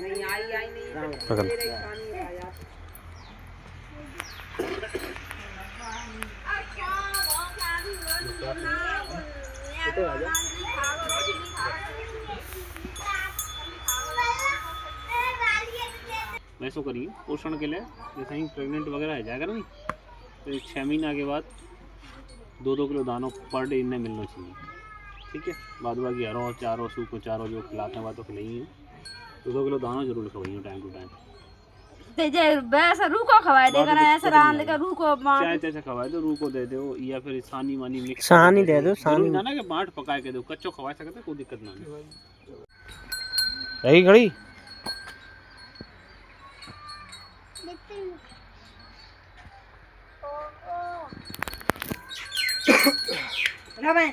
नहीं आई नहीं पकड़ वैसो करिए पोषण के लिए जैसे ही प्रेग्नेंट वगैरह है जाएगा नहीं तो 6 महीना के बाद 2-2 किलो दानों पर डे इन्हें मिलना चाहिए। ठीक है, बाद बाकी हरो चारों सूखो चारों जो खिलाते हैं तो खिलाइए, 2-2 किलो दाना जरूर खवाइए टाइम टू टाइम। जे वैसा रूको खवाए देगा ना, ऐसा रान देगा रूको चाहे जैसे खवाए दो रूको दे दो या फिर सानी मानी मिक्स सानी दे दो, सानी ना ना कि बांट पकाए के दो, कच्चो खवा सकते कोई दिक्कत ना है। रही घड़ी ना भाई